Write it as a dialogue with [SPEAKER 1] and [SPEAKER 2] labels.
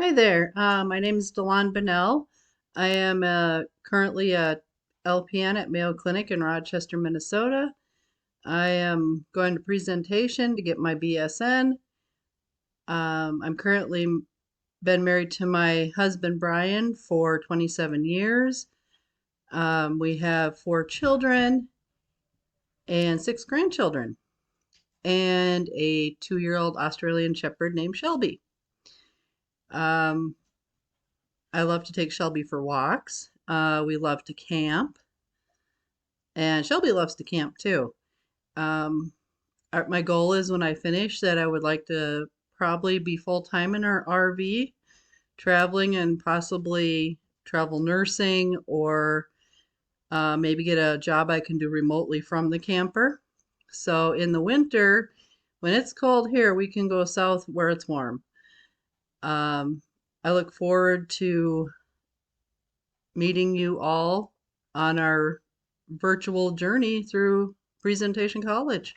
[SPEAKER 1] Hi there. My name is Delon Bennell. I am currently a LPN at Mayo Clinic in Rochester, Minnesota. I am going to presentation to get my BSN. I'm currently been married to my husband Brian for 27 years. We have 4 children and 6 grandchildren, and a 2-year-old Australian Shepherd named Shelby. Um, I love to take Shelby for walks. We love to camp, and Shelby loves to camp too. Um, my goal is when I finish that I would like to probably be full time in our RV, traveling and possibly travel nursing or maybe get a job I can do remotely from the camper. So in the winter, when it's cold here, we can go south where it's warm. Um, I look forward to meeting you all on our virtual journey through Presentation College.